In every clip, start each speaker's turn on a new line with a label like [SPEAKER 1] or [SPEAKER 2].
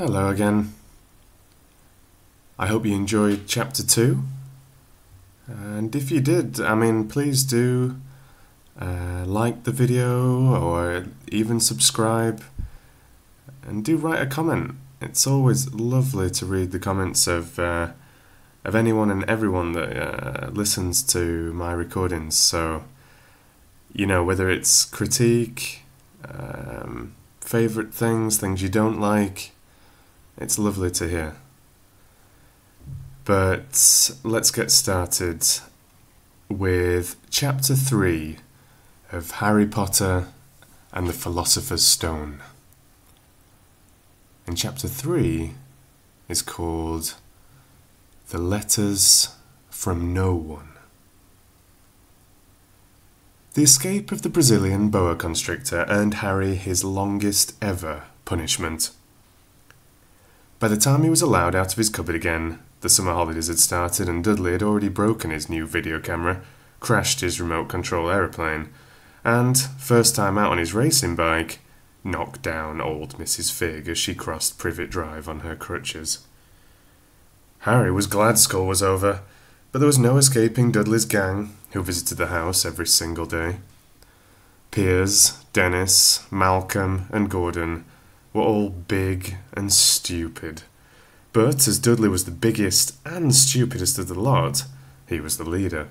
[SPEAKER 1] Hello again. I hope you enjoyed chapter 2. And if you did, please do like the video or even subscribe. And do write a comment. It's always lovely to read the comments of anyone and everyone that listens to my recordings. So, whether it's critique, favourite things you don't like, it's lovely to hear. But let's get started with Chapter 3 of Harry Potter and the Philosopher's Stone. And Chapter 3 is called The Letters from No One. The escape of the Brazilian boa constrictor earned Harry his longest ever punishment. By the time he was allowed out of his cupboard again, the summer holidays had started and Dudley had already broken his new video camera, crashed his remote control aeroplane, and, first time out on his racing bike, knocked down old Mrs. Figg as she crossed Privet Drive on her crutches. Harry was glad school was over, but there was no escaping Dudley's gang, who visited the house every single day. Piers, Dennis, Malcolm, and Gordon were all big and stupid. But as Dudley was the biggest and stupidest of the lot, he was the leader.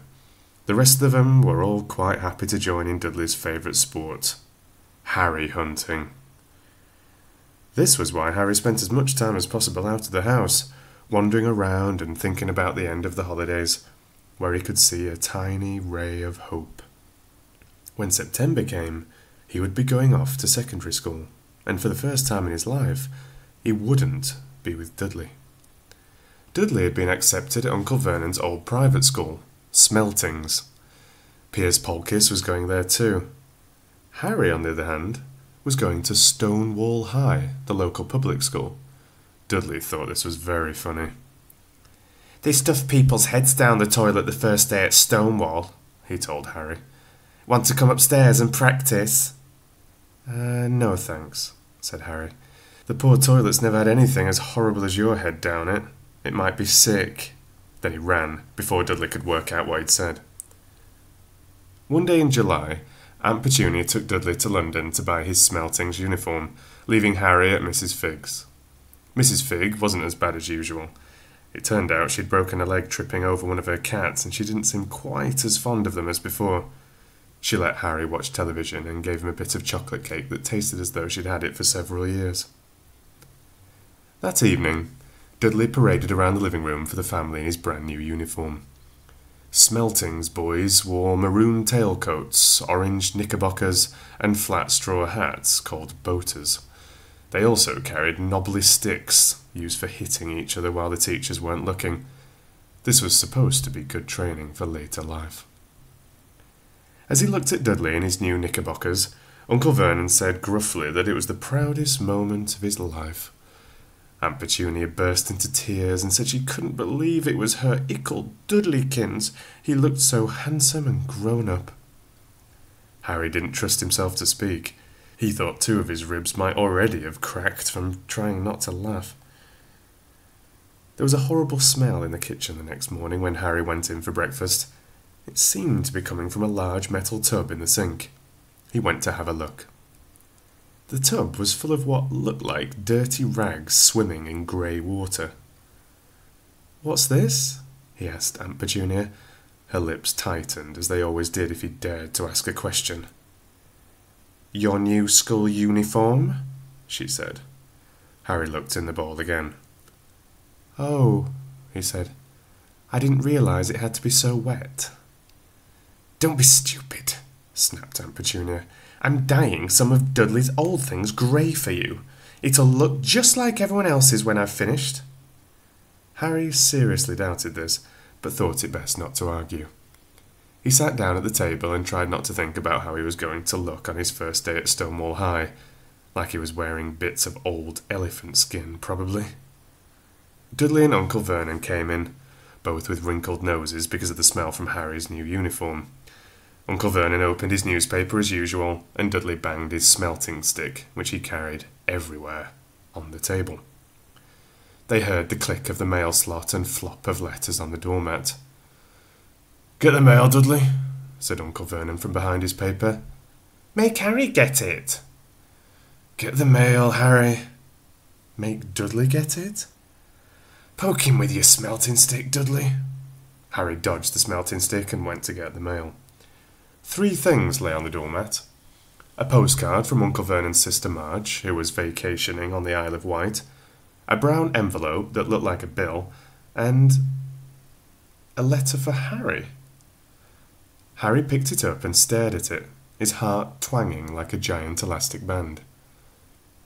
[SPEAKER 1] The rest of them were all quite happy to join in Dudley's favourite sport, Harry hunting. This was why Harry spent as much time as possible out of the house, wandering around and thinking about the end of the holidays, where he could see a tiny ray of hope. When September came, he would be going off to secondary school, and for the first time in his life, he wouldn't be with Dudley. Dudley had been accepted at Uncle Vernon's old private school, Smeltings. Piers Polkiss was going there too. Harry, on the other hand, was going to Stonewall High, the local public school. Dudley thought this was very funny. "They stuff people's heads down the toilet the first day at Stonewall," he told Harry. "Want to come upstairs and practice?" No thanks," said Harry. "The poor toilet's never had anything as horrible as your head down it. It might be sick." Then he ran, before Dudley could work out what he'd said. One day in July, Aunt Petunia took Dudley to London to buy his Smeltings uniform, leaving Harry at Mrs. Figg's. Mrs. Figg wasn't as bad as usual. It turned out she'd broken a leg tripping over one of her cats, and she didn't seem quite as fond of them as before. She let Harry watch television and gave him a bit of chocolate cake that tasted as though she'd had it for several years. That evening, Dudley paraded around the living room for the family in his brand new uniform. Smeltings boys wore maroon tailcoats, orange knickerbockers, and flat straw hats called boaters. They also carried knobbly sticks, used for hitting each other while the teachers weren't looking. This was supposed to be good training for later life. As he looked at Dudley in his new knickerbockers, Uncle Vernon said gruffly that it was the proudest moment of his life. Aunt Petunia burst into tears and said she couldn't believe it was her ickle Dudleykins. He looked so handsome and grown up. Harry didn't trust himself to speak. He thought 2 of his ribs might already have cracked from trying not to laugh. There was a horrible smell in the kitchen the next morning when Harry went in for breakfast. It seemed to be coming from a large metal tub in the sink. He went to have a look. The tub was full of what looked like dirty rags swimming in grey water. "What's this?" he asked Aunt Petunia. Her lips tightened, as they always did if he dared to ask a question. "Your new school uniform?" she said. Harry looked in the bowl again. "Oh," he said. "I didn't realise it had to be so wet." "Don't be stupid," snapped Aunt Petunia. "I'm dyeing some of Dudley's old things grey for you. It'll look just like everyone else's when I've finished." Harry seriously doubted this, but thought it best not to argue. He sat down at the table and tried not to think about how he was going to look on his first day at Stonewall High, like he was wearing bits of old elephant skin, probably. Dudley and Uncle Vernon came in, both with wrinkled noses because of the smell from Harry's new uniform. Uncle Vernon opened his newspaper as usual, and Dudley banged his smelting stick, which he carried everywhere, on the table. They heard the click of the mail slot and flop of letters on the doormat. "Get the mail, Dudley," said Uncle Vernon from behind his paper. "Make Harry get it." "Get the mail, Harry." "Make Dudley get it?" "Poke him with your smelting stick, Dudley." Harry dodged the smelting stick and went to get the mail. 3 things lay on the doormat. A postcard from Uncle Vernon's sister Marge, who was vacationing on the Isle of Wight, a brown envelope that looked like a bill, and a letter for Harry. Harry picked it up and stared at it, his heart twanging like a giant elastic band.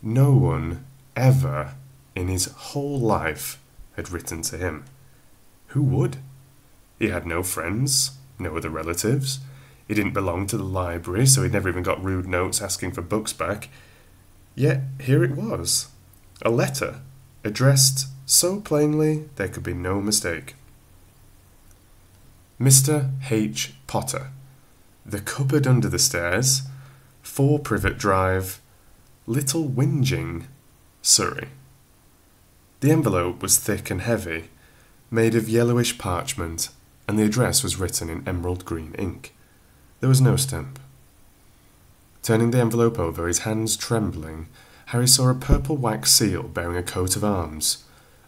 [SPEAKER 1] No one ever in his whole life had written to him. Who would? He had no friends, no other relatives. He didn't belong to the library, so he'd never even got rude notes asking for books back. Yet here it was, a letter, addressed so plainly there could be no mistake. Mr. H. Potter, The Cupboard Under the Stairs, 4 Privet Drive, Little Whinging, Surrey. The envelope was thick and heavy, made of yellowish parchment, and the address was written in emerald green ink. There was no stamp. Turning the envelope over, his hands trembling, Harry saw a purple wax seal bearing a coat of arms,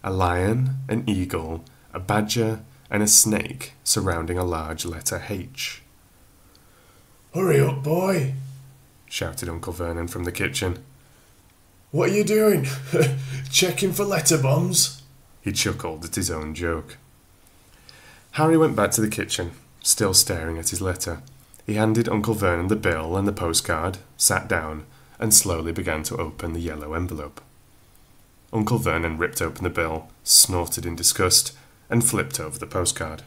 [SPEAKER 1] a lion, an eagle, a badger, and a snake surrounding a large letter H. "Hurry up, boy," shouted Uncle Vernon from the kitchen. "What are you doing? Checking for letter bombs?" He chuckled at his own joke. Harry went back to the kitchen, still staring at his letter. He handed Uncle Vernon the bill and the postcard, sat down, and slowly began to open the yellow envelope. Uncle Vernon ripped open the bill, snorted in disgust, and flipped over the postcard.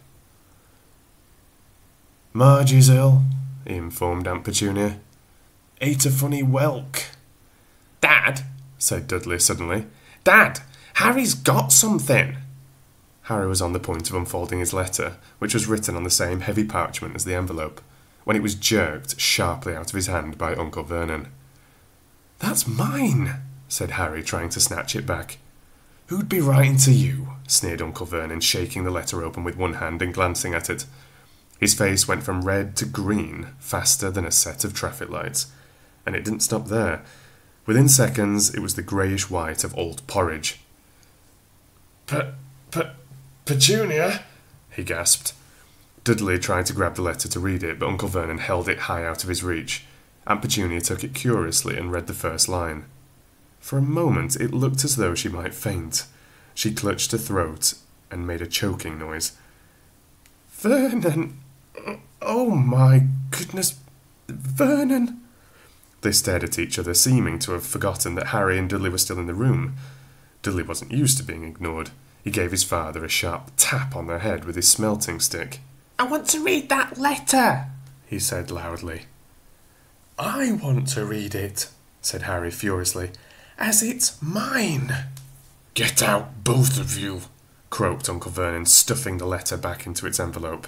[SPEAKER 1] "Marge is ill," he informed Aunt Petunia. "Ate a funny whelk." "Dad," said Dudley suddenly. "Dad, Harry's got something." Harry was on the point of unfolding his letter, which was written on the same heavy parchment as the envelope, when it was jerked sharply out of his hand by Uncle Vernon. "That's mine," said Harry, trying to snatch it back. "Who'd be writing to you?" sneered Uncle Vernon, shaking the letter open with one hand and glancing at it. His face went from red to green faster than a set of traffic lights, and it didn't stop there. Within seconds, it was the greyish-white of old porridge. Petunia?" he gasped. Dudley tried to grab the letter to read it, but Uncle Vernon held it high out of his reach. Aunt Petunia took it curiously and read the first line. For a moment, it looked as though she might faint. She clutched her throat and made a choking noise. "Vernon! Oh my goodness, Vernon!" They stared at each other, seeming to have forgotten that Harry and Dudley were still in the room. Dudley wasn't used to being ignored. He gave his father a sharp tap on the head with his smelting stick. "I want to read that letter," he said loudly. "I want to read it," said Harry furiously, "as it's mine." "Get out, both of you," croaked Uncle Vernon, stuffing the letter back into its envelope.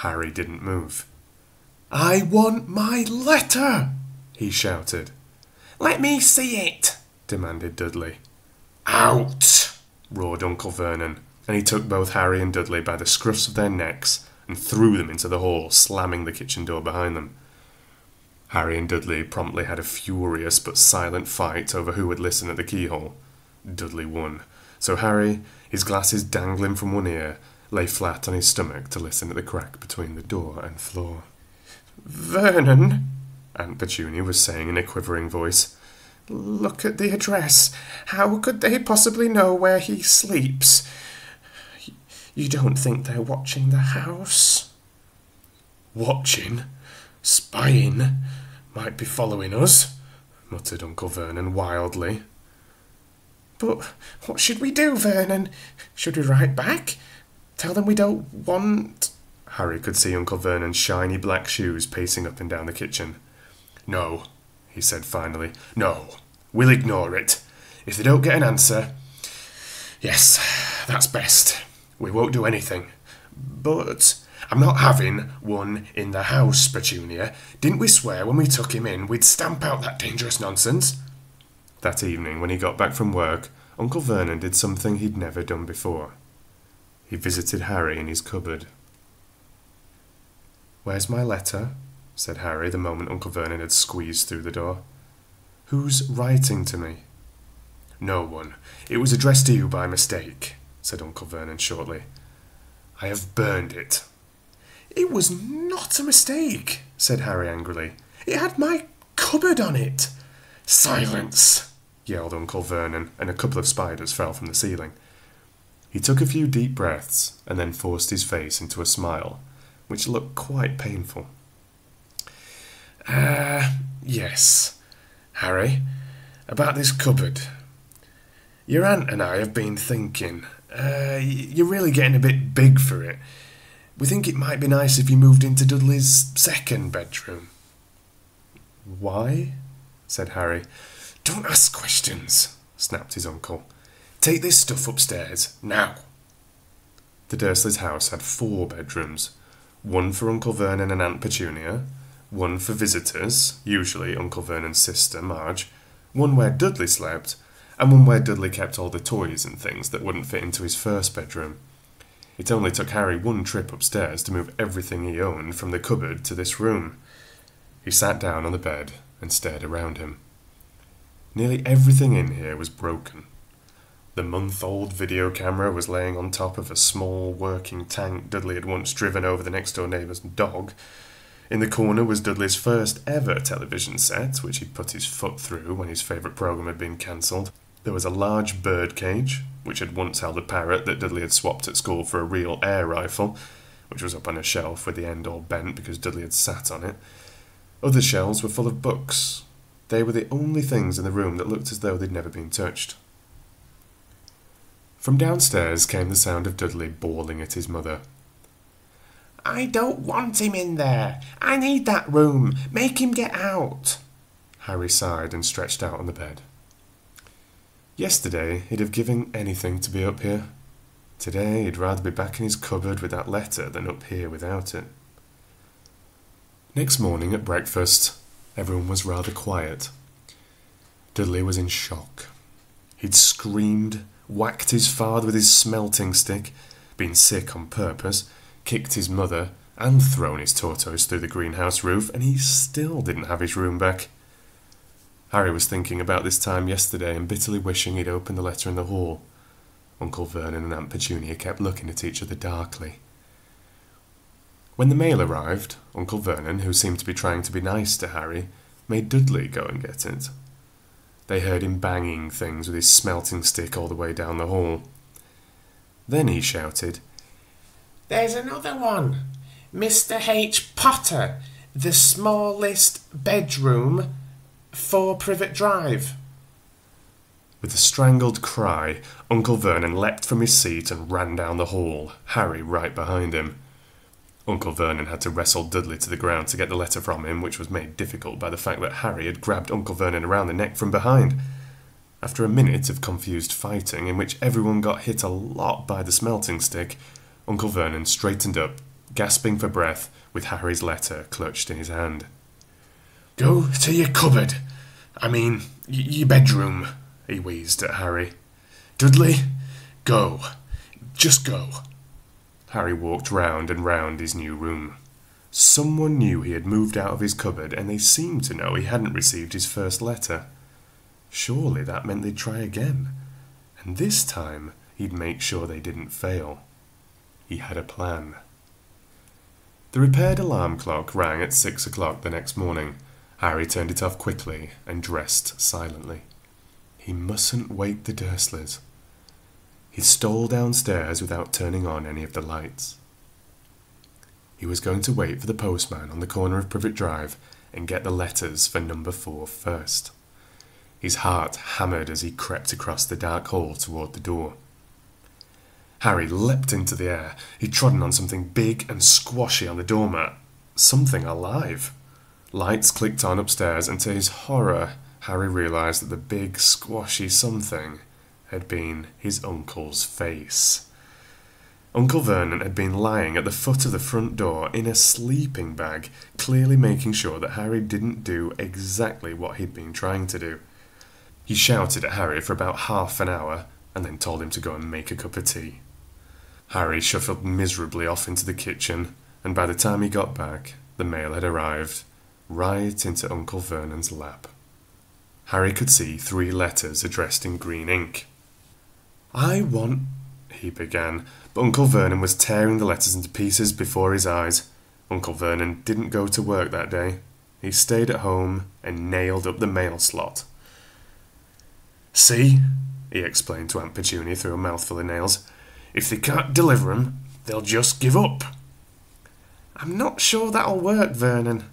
[SPEAKER 1] Harry didn't move. "I want my letter!" he shouted. "Let me see it!" demanded Dudley. "Out!" roared Uncle Vernon, and he took both Harry and Dudley by the scruffs of their necks and threw them into the hall, slamming the kitchen door behind them. Harry and Dudley promptly had a furious but silent fight over who would listen at the keyhole. Dudley won, so Harry, his glasses dangling from one ear, lay flat on his stomach to listen at the crack between the door and floor. "Vernon," Aunt Petunia was saying in a quivering voice, "look at the address. How could they possibly know where he sleeps? You don't think they're watching the house?" "Watching? Spying? Might be following us," muttered Uncle Vernon wildly. "But what should we do, Vernon? Should we write back? Tell them we don't want—" Harry could see Uncle Vernon's shiny black shoes pacing up and down the kitchen. "No," he said finally. "No, we'll ignore it. If they don't get an answer, yes, that's best. We won't do anything. But I'm not having one in the house, Petunia. Didn't we swear when we took him in we'd stamp out that dangerous nonsense?" That evening, when he got back from work, Uncle Vernon did something he'd never done before. He visited Harry in his cupboard. "Where's my letter?" said Harry the moment Uncle Vernon had squeezed through the door. "Who's writing to me?" "No one. It was addressed to you by mistake," said Uncle Vernon shortly. "I have burned it." "It was not a mistake," said Harry angrily. "It had my cupboard on it." "Silence!" yelled Uncle Vernon, and a couple of spiders fell from the ceiling. He took a few deep breaths and then forced his face into a smile, which looked quite painful. Yes, Harry, about this cupboard. Your aunt and I have been thinking. You're really getting a bit big for it. We think it might be nice if you moved into Dudley's second bedroom." "Why?" said Harry. "Don't ask questions," snapped his uncle. "Take this stuff upstairs, now." The Dursleys' house had 4 bedrooms. One for Uncle Vernon and Aunt Petunia, one for visitors, usually Uncle Vernon's sister, Marge, one where Dudley slept, and one where Dudley kept all the toys and things that wouldn't fit into his first bedroom. It only took Harry one trip upstairs to move everything he owned from the cupboard to this room. He sat down on the bed and stared around him. Nearly everything in here was broken. The month-old video camera was laying on top of a small working tank Dudley had once driven over the next-door neighbour's dog. In the corner was Dudley's first ever television set, which he'd put his foot through when his favourite programme had been cancelled. There was a large bird cage, which had once held a parrot that Dudley had swapped at school for a real air rifle, which was up on a shelf with the end all bent because Dudley had sat on it. Other shelves were full of books. They were the only things in the room that looked as though they'd never been touched. From downstairs came the sound of Dudley bawling at his mother. "I don't want him in there. I need that room. Make him get out." Harry sighed and stretched out on the bed. Yesterday he'd have given anything to be up here. Today he'd rather be back in his cupboard with that letter than up here without it. Next morning at breakfast, everyone was rather quiet. Dudley was in shock. He'd screamed, whacked his father with his smelting stick, been sick on purpose, kicked his mother, and thrown his tortoise through the greenhouse roof, and he still didn't have his room back. Harry was thinking about this time yesterday and bitterly wishing he'd opened the letter in the hall. Uncle Vernon and Aunt Petunia kept looking at each other darkly. When the mail arrived, Uncle Vernon, who seemed to be trying to be nice to Harry, made Dudley go and get it. They heard him banging things with his smelting stick all the way down the hall. Then he shouted, "There's another one! Mr. H. Potter, the smallest bedroom, 4 Privet Drive." With a strangled cry, Uncle Vernon leapt from his seat and ran down the hall, Harry right behind him. Uncle Vernon had to wrestle Dudley to the ground to get the letter from him, which was made difficult by the fact that Harry had grabbed Uncle Vernon around the neck from behind. After a minute of confused fighting, in which everyone got hit a lot by the smelting stick, Uncle Vernon straightened up, gasping for breath, with Harry's letter clutched in his hand. "Go to your cupboard. Your bedroom," he wheezed at Harry. "Dudley, go. Just go." Harry walked round and round his new room. Someone knew he had moved out of his cupboard, and they seemed to know he hadn't received his first letter. Surely that meant they'd try again, and this time he'd make sure they didn't fail. He had a plan. The repaired alarm clock rang at 6 o'clock the next morning. Harry turned it off quickly and dressed silently. He mustn't wake the Dursleys. He stole downstairs without turning on any of the lights. He was going to wait for the postman on the corner of Privet Drive and get the letters for number 4 first. His heart hammered as he crept across the dark hall toward the door. Harry leapt into the air. He'd trodden on something big and squashy on the doormat. Something alive. Lights clicked on upstairs, and to his horror, Harry realised that the big, squashy something had been his uncle's face. Uncle Vernon had been lying at the foot of the front door in a sleeping bag, clearly making sure that Harry didn't do exactly what he'd been trying to do. He shouted at Harry for about half an hour and then told him to go and make a cup of tea. Harry shuffled miserably off into the kitchen, and by the time he got back, the mail had arrived, right into Uncle Vernon's lap. Harry could see 3 letters addressed in green ink. "I want," he began, but Uncle Vernon was tearing the letters into pieces before his eyes. Uncle Vernon didn't go to work that day. He stayed at home and nailed up the mail slot. "See," he explained to Aunt Petunia through a mouthful of nails, "if they can't deliver 'em, they'll just give up." "I'm not sure that'll work, Vernon."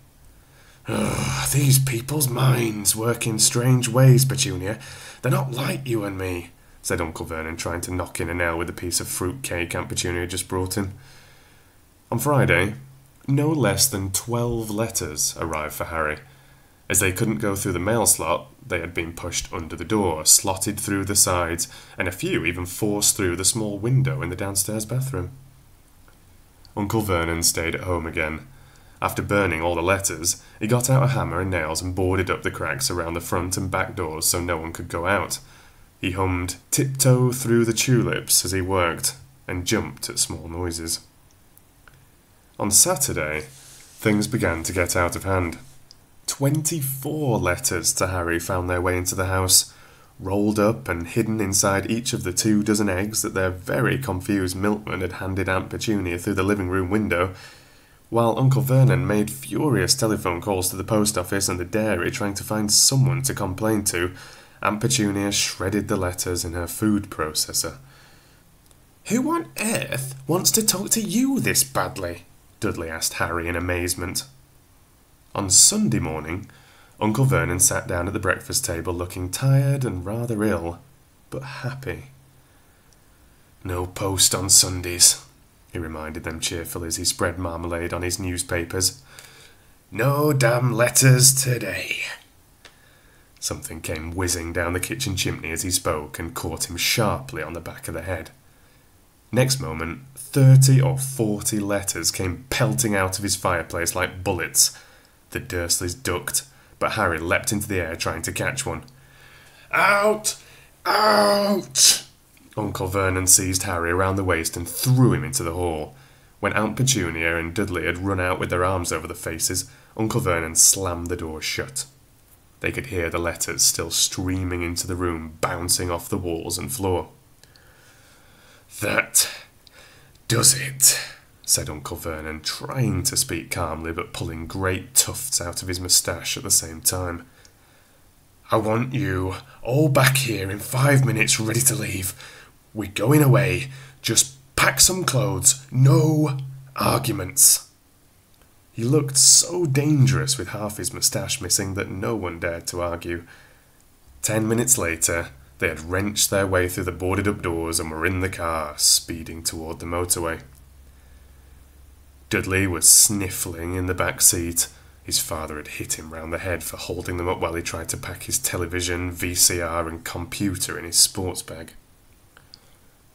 [SPEAKER 1] "These people's minds work in strange ways, Petunia. They're not like you and me," said Uncle Vernon, trying to knock in a nail with a piece of fruit cake Aunt Petunia had just brought him. On Friday, no less than 12 letters arrived for Harry. As they couldn't go through the mail slot, they had been pushed under the door, slotted through the sides, and a few even forced through the small window in the downstairs bathroom. Uncle Vernon stayed at home again. After burning all the letters, he got out a hammer and nails and boarded up the cracks around the front and back doors so no one could go out. He hummed "Tiptoe Through the Tulips" as he worked, and jumped at small noises. On Saturday, things began to get out of hand. 24 letters to Harry found their way into the house, rolled up and hidden inside each of the 2 dozen eggs that their very confused milkman had handed Aunt Petunia through the living room window. While Uncle Vernon made furious telephone calls to the post office and the dairy trying to find someone to complain to, Aunt Petunia shredded the letters in her food processor. "Who on earth wants to talk to you this badly?" Dudley asked Harry in amazement. On Sunday morning, Uncle Vernon sat down at the breakfast table looking tired and rather ill, but happy. "No post on Sundays," he reminded them cheerfully as he spread marmalade on his newspapers. "No damn letters today." Something came whizzing down the kitchen chimney as he spoke and caught him sharply on the back of the head. Next moment, 30 or 40 letters came pelting out of his fireplace like bullets. The Dursleys ducked, but Harry leapt into the air trying to catch one. "Out! Out!" Uncle Vernon seized Harry around the waist and threw him into the hall. When Aunt Petunia and Dudley had run out with their arms over the faces, Uncle Vernon slammed the door shut. They could hear the letters still streaming into the room, bouncing off the walls and floor. "That does it," said Uncle Vernon, trying to speak calmly but pulling great tufts out of his moustache at the same time. "I want you all back here in 5 minutes ready to leave. We're going away. Just pack some clothes. No arguments." He looked so dangerous with half his moustache missing that no one dared to argue. 10 minutes later, they had wrenched their way through the boarded-up doors and were in the car, speeding toward the motorway. Dudley was sniffling in the back seat. His father had hit him round the head for holding them up while he tried to pack his television, VCR and computer in his sports bag.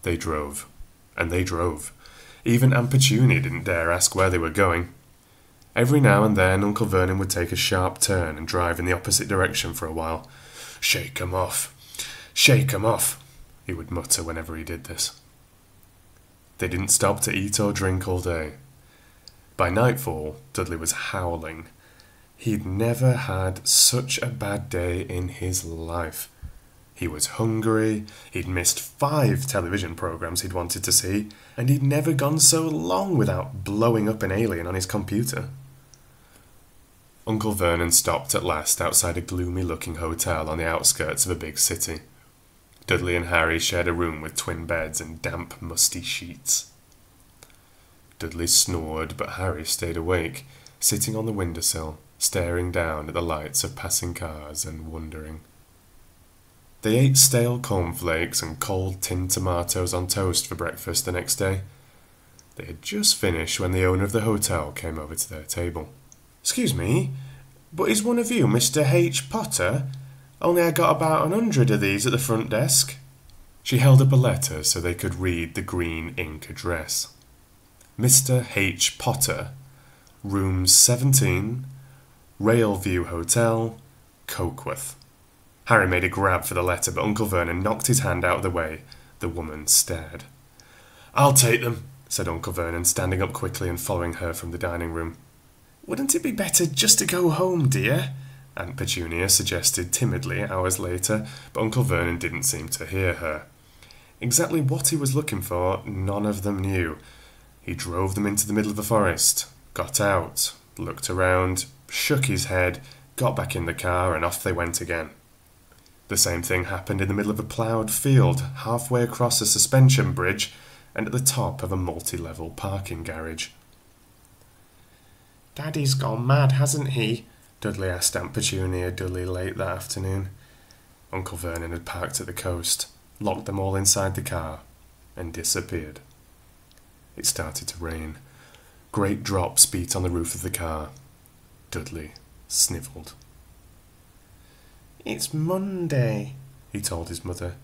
[SPEAKER 1] They drove, and they drove. Even Aunt Petunia didn't dare ask where they were going. Every now and then Uncle Vernon would take a sharp turn and drive in the opposite direction for a while. "Shake 'em off, shake 'em off," he would mutter whenever he did this. They didn't stop to eat or drink all day. By nightfall, Dudley was howling. He'd never had such a bad day in his life. He was hungry, he'd missed 5 television programs he'd wanted to see, and he'd never gone so long without blowing up an alien on his computer. Uncle Vernon stopped at last outside a gloomy-looking hotel on the outskirts of a big city. Dudley and Harry shared a room with twin beds and damp, musty sheets. Dudley snored, but Harry stayed awake, sitting on the windowsill, staring down at the lights of passing cars and wondering. They ate stale cornflakes and cold tinned tomatoes on toast for breakfast the next day. They had just finished when the owner of the hotel came over to their table. "Excuse me, but is one of you Mr. H. Potter? Only I got about 100 of these at the front desk." She held up a letter so they could read the green ink address. Mr. H. Potter, Rooms 17, Railview Hotel, Cokeworth. Harry made a grab for the letter, but Uncle Vernon knocked his hand out of the way. The woman stared. "I'll take them," said Uncle Vernon, standing up quickly and following her from the dining room. "Wouldn't it be better just to go home, dear?" Aunt Petunia suggested timidly hours later, but Uncle Vernon didn't seem to hear her. Exactly what he was looking for, none of them knew. He drove them into the middle of the forest, got out, looked around, shook his head, got back in the car, and off they went again. The same thing happened in the middle of a ploughed field, halfway across a suspension bridge, and at the top of a multi-level parking garage. "Daddy's gone mad, hasn't he?" Dudley asked Aunt Petunia dully late that afternoon. Uncle Vernon had parked at the coast, locked them all inside the car, and disappeared. It started to rain. Great drops beat on the roof of the car. Dudley snivelled. "It's Monday," he told his mother.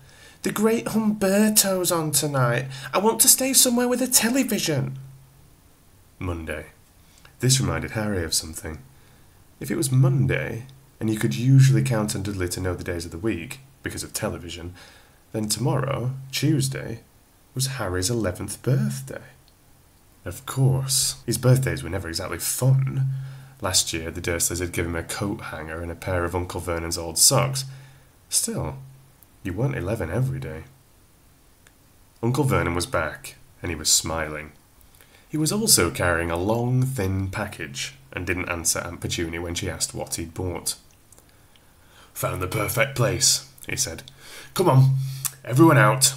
[SPEAKER 1] "The Great Humberto's on tonight. I want to stay somewhere with a television." Monday. This reminded Harry of something. If it was Monday, and you could usually count on Dudley to know the days of the week, because of television, then tomorrow, Tuesday, was Harry's 11th birthday. Of course, his birthdays were never exactly fun. Last year, the Dursleys had given him a coat hanger and a pair of Uncle Vernon's old socks. Still, you weren't 11 every day. Uncle Vernon was back, and he was smiling. He was also carrying a long, thin package, and didn't answer Aunt Petunia when she asked what he'd bought. "Found the perfect place," he said. "Come on, everyone out."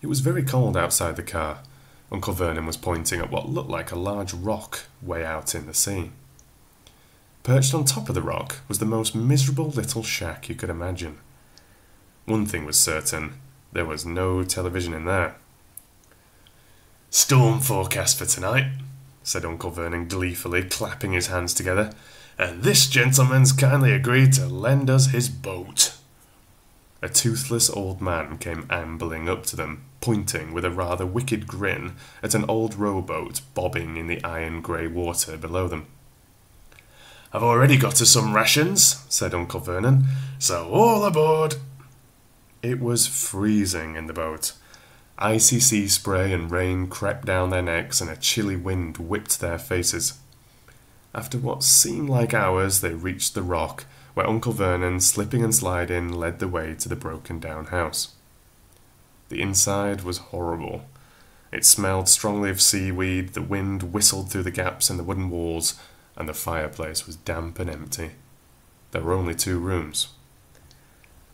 [SPEAKER 1] It was very cold outside the car. Uncle Vernon was pointing at what looked like a large rock way out in the sea. Perched on top of the rock was the most miserable little shack you could imagine. One thing was certain, there was no television in there. "Storm forecast for tonight," said Uncle Vernon gleefully, clapping his hands together. "And this gentleman's kindly agreed to lend us his boat." A toothless old man came ambling up to them, pointing with a rather wicked grin at an old rowboat bobbing in the iron-grey water below them. "I've already got us some rations," said Uncle Vernon, "so all aboard." It was freezing in the boat. Icy sea spray and rain crept down their necks, and a chilly wind whipped their faces. After what seemed like hours, they reached the rock, where Uncle Vernon, slipping and sliding, led the way to the broken-down house. The inside was horrible. It smelled strongly of seaweed, the wind whistled through the gaps in the wooden walls, and the fireplace was damp and empty. There were only 2 rooms.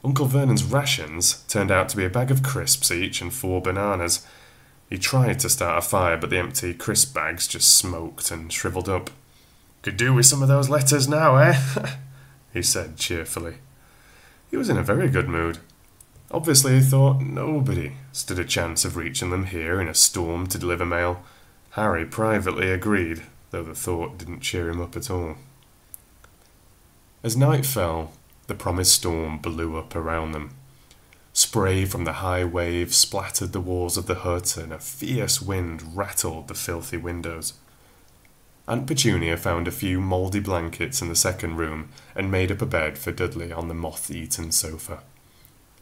[SPEAKER 1] Uncle Vernon's rations turned out to be a bag of crisps each and 4 bananas. He tried to start a fire, but the empty crisp bags just smoked and shriveled up. "Could do with some of those letters now, eh?" he said cheerfully. He was in a very good mood. Obviously he thought nobody stood a chance of reaching them here in a storm to deliver mail. Harry privately agreed, though the thought didn't cheer him up at all. As night fell, the promised storm blew up around them. Spray from the high waves splattered the walls of the hut, and a fierce wind rattled the filthy windows. Aunt Petunia found a few mouldy blankets in the second room and made up a bed for Dudley on the moth-eaten sofa.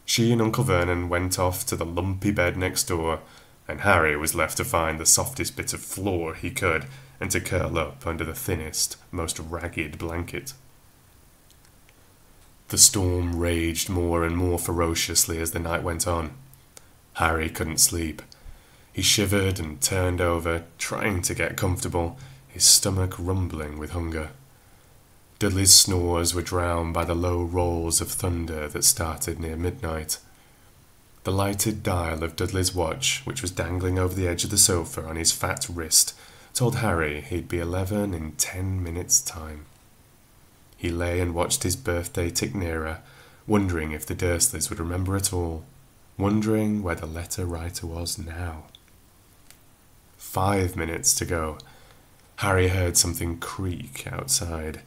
[SPEAKER 1] She and Uncle Vernon went off to the lumpy bed next door, and Harry was left to find the softest bit of floor he could and to curl up under the thinnest, most ragged blanket. The storm raged more and more ferociously as the night went on. Harry couldn't sleep. He shivered and turned over, trying to get comfortable, his stomach rumbling with hunger. Dudley's snores were drowned by the low rolls of thunder that started near midnight. The lighted dial of Dudley's watch, which was dangling over the edge of the sofa on his fat wrist, told Harry he'd be 11 in 10 minutes' time. He lay and watched his birthday tick nearer, wondering if the Dursleys would remember at all, wondering where the letter writer was now. 5 minutes to go. Harry heard something creak outside.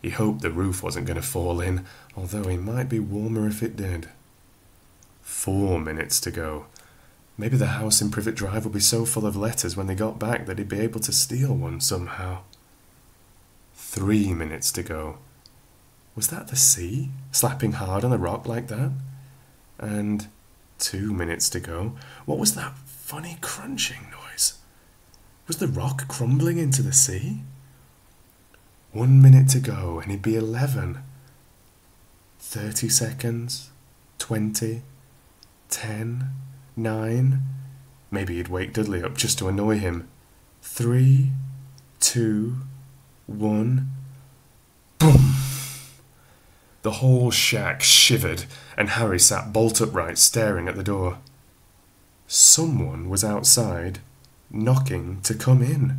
[SPEAKER 1] He hoped the roof wasn't going to fall in, although he might be warmer if it did. 4 minutes to go. Maybe the house in Privet Drive would be so full of letters when they got back that he'd be able to steal one somehow. 3 minutes to go. Was that the sea, slapping hard on the rock like that? And 2 minutes to go. What was that funny crunching noise? Was the rock crumbling into the sea? 1 minute to go, and he'd be 11. 30 seconds, 20, 10, 9. Maybe he'd wake Dudley up just to annoy him. 3, 2, 1. Boom! The whole shack shivered, and Harry sat bolt upright staring at the door. Someone was outside, knocking to come in.